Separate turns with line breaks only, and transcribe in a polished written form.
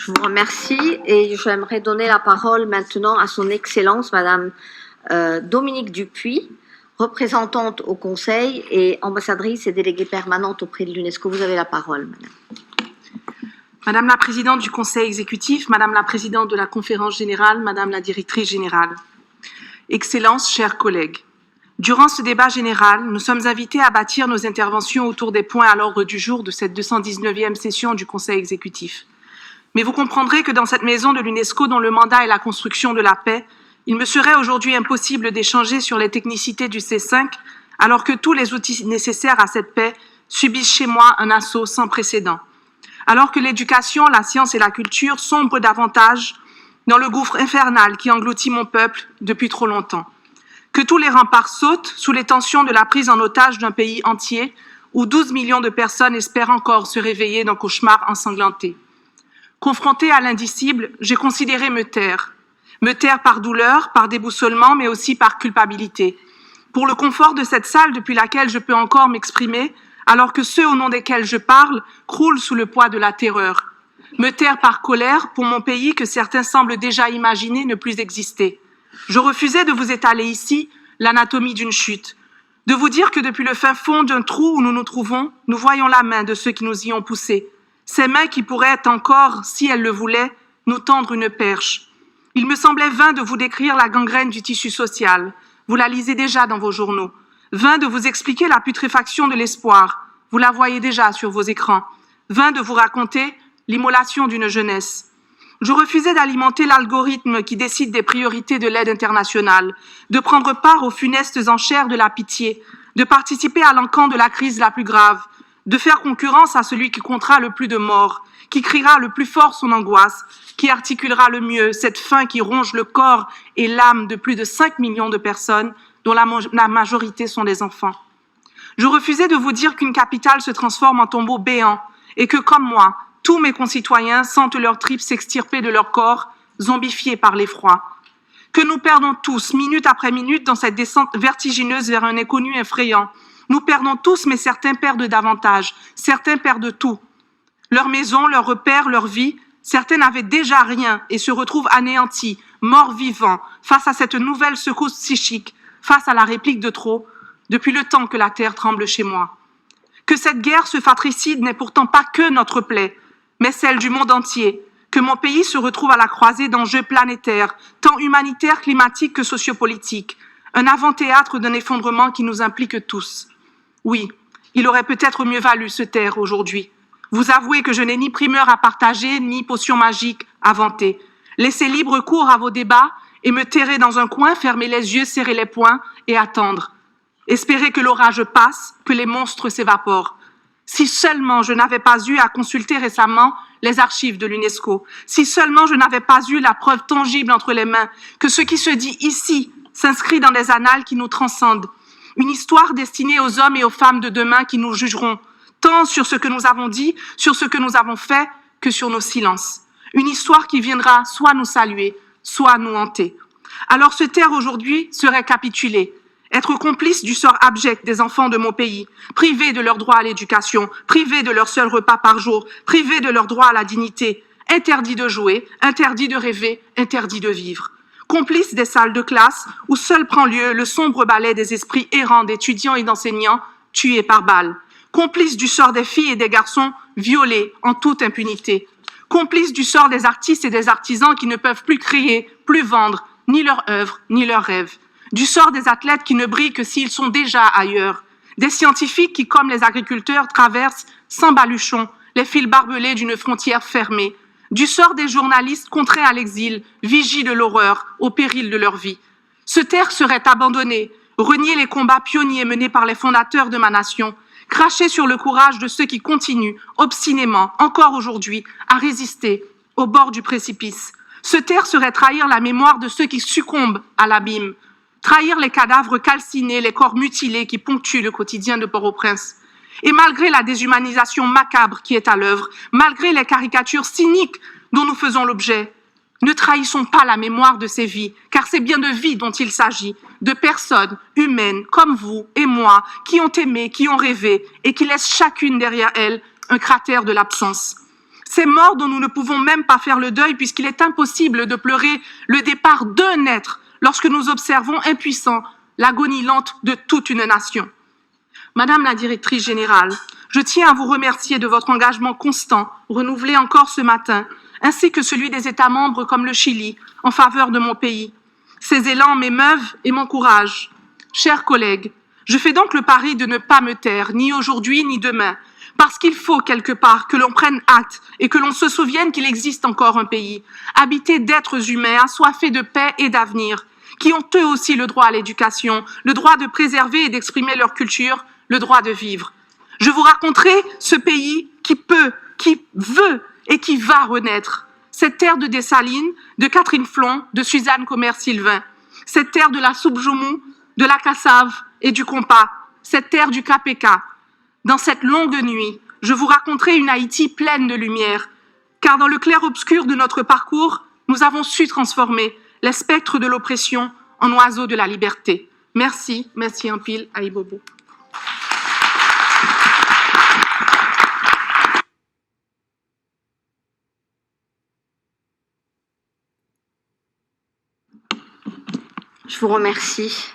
Je vous remercie et j'aimerais donner la parole maintenant à son Excellence, Madame Dominique Dupuy, représentante au Conseil et ambassadrice et déléguée permanente auprès de l'UNESCO. Vous avez la parole, Madame.
Madame la Présidente du Conseil exécutif, Madame la Présidente de la Conférence générale, Madame la Directrice générale, Excellences, chers collègues, durant ce débat général, nous sommes invités à bâtir nos interventions autour des points à l'ordre du jour de cette 219e session du Conseil exécutif. Mais vous comprendrez que dans cette maison de l'UNESCO, dont le mandat est la construction de la paix, il me serait aujourd'hui impossible d'échanger sur les technicités du C5, alors que tous les outils nécessaires à cette paix subissent chez moi un assaut sans précédent. Alors que l'éducation, la science et la culture sombrent davantage dans le gouffre infernal qui engloutit mon peuple depuis trop longtemps. Que tous les remparts sautent sous les tensions de la prise en otage d'un pays entier où 12 millions de personnes espèrent encore se réveiller d'un cauchemar ensanglanté. Confrontée à l'indicible, j'ai considéré me taire. Me taire par douleur, par déboussolement, mais aussi par culpabilité. Pour le confort de cette salle depuis laquelle je peux encore m'exprimer, alors que ceux au nom desquels je parle croulent sous le poids de la terreur. Me taire par colère pour mon pays que certains semblent déjà imaginer ne plus exister. Je refusais de vous étaler ici l'anatomie d'une chute, de vous dire que depuis le fin fond d'un trou où nous nous trouvons, nous voyons la main de ceux qui nous y ont poussés. Ces mains qui pourraient encore, si elles le voulaient, nous tendre une perche. Il me semblait vain de vous décrire la gangrène du tissu social. Vous la lisez déjà dans vos journaux. Vain de vous expliquer la putréfaction de l'espoir. Vous la voyez déjà sur vos écrans. Vain de vous raconter l'immolation d'une jeunesse. Je refusais d'alimenter l'algorithme qui décide des priorités de l'aide internationale, de prendre part aux funestes enchères de la pitié, de participer à l'encan de la crise la plus grave, de faire concurrence à celui qui comptera le plus de morts, qui criera le plus fort son angoisse, qui articulera le mieux cette faim qui ronge le corps et l'âme de plus de 5 millions de personnes, dont la majorité sont des enfants. Je refusais de vous dire qu'une capitale se transforme en tombeau béant et que, comme moi, tous mes concitoyens sentent leurs tripes s'extirper de leur corps, zombifiés par l'effroi. Que nous perdons tous, minute après minute, dans cette descente vertigineuse vers un inconnu effrayant. Nous perdons tous, mais certains perdent davantage, certains perdent tout. Leur maison, leurs repères, leur vie, certains n'avaient déjà rien et se retrouvent anéantis, morts vivants, face à cette nouvelle secousse psychique, face à la réplique de trop, depuis le temps que la terre tremble chez moi. Que cette guerre, ce fratricide n'est pourtant pas que notre plaie, mais celle du monde entier, que mon pays se retrouve à la croisée d'enjeux planétaires, tant humanitaires, climatiques que sociopolitiques, un avant-théâtre d'un effondrement qui nous implique tous. Oui, il aurait peut-être mieux valu se taire aujourd'hui. Vous avouez que je n'ai ni primeur à partager, ni potion magique à vanter. Laissez libre cours à vos débats et me terrer dans un coin, fermer les yeux, serrer les poings et attendre. Espérer que l'orage passe, que les monstres s'évaporent. Si seulement je n'avais pas eu à consulter récemment les archives de l'UNESCO, si seulement je n'avais pas eu la preuve tangible entre les mains que ce qui se dit ici s'inscrit dans des annales qui nous transcendent, une histoire destinée aux hommes et aux femmes de demain qui nous jugeront, tant sur ce que nous avons dit, sur ce que nous avons fait, que sur nos silences. Une histoire qui viendra soit nous saluer, soit nous hanter. Alors se taire aujourd'hui serait capituler, être complice du sort abject des enfants de mon pays, privés de leur droit à l'éducation, privés de leur seul repas par jour, privés de leur droit à la dignité, interdits de jouer, interdits de rêver, interdits de vivre. Complices des salles de classe où seul prend lieu le sombre ballet des esprits errants d'étudiants et d'enseignants tués par balles. Complices du sort des filles et des garçons violés en toute impunité. Complices du sort des artistes et des artisans qui ne peuvent plus créer, plus vendre, ni leur œuvre, ni leurs rêves. Du sort des athlètes qui ne brillent que s'ils sont déjà ailleurs. Des scientifiques qui, comme les agriculteurs, traversent sans baluchon les fils barbelés d'une frontière fermée. Du sort des journalistes contraints à l'exil, vigies de l'horreur, au péril de leur vie. Se taire serait abandonner, renier les combats pionniers menés par les fondateurs de ma nation, cracher sur le courage de ceux qui continuent, obstinément, encore aujourd'hui, à résister au bord du précipice. Se taire serait trahir la mémoire de ceux qui succombent à l'abîme, trahir les cadavres calcinés, les corps mutilés qui ponctuent le quotidien de Port-au-Prince. Et malgré la déshumanisation macabre qui est à l'œuvre, malgré les caricatures cyniques dont nous faisons l'objet, ne trahissons pas la mémoire de ces vies, car c'est bien de vies dont il s'agit, de personnes humaines comme vous et moi, qui ont aimé, qui ont rêvé et qui laissent chacune derrière elles un cratère de l'absence. Ces morts dont nous ne pouvons même pas faire le deuil puisqu'il est impossible de pleurer le départ d'un être lorsque nous observons impuissants l'agonie lente de toute une nation. Madame la directrice générale, je tiens à vous remercier de votre engagement constant, renouvelé encore ce matin, ainsi que celui des États membres comme le Chili, en faveur de mon pays. Ces élans m'émeuvent et m'encouragent. Chers collègues, je fais donc le pari de ne pas me taire, ni aujourd'hui ni demain, parce qu'il faut quelque part que l'on prenne acte et que l'on se souvienne qu'il existe encore un pays, habité d'êtres humains, assoiffés de paix et d'avenir, qui ont eux aussi le droit à l'éducation, le droit de préserver et d'exprimer leur culture, le droit de vivre. Je vous raconterai ce pays qui peut, qui veut et qui va renaître. Cette terre de Dessalines, de Catherine Flon, de Suzanne Comer-Sylvain. Cette terre de la soupe Joumou, de la cassave et du compas. Cette terre du KPK. Dans cette longue nuit, je vous raconterai une Haïti pleine de lumière. Car dans le clair-obscur de notre parcours, nous avons su transformer les spectres de l'oppression en oiseaux de la liberté. Merci, merci en pile, Aïbobo.
Je vous remercie.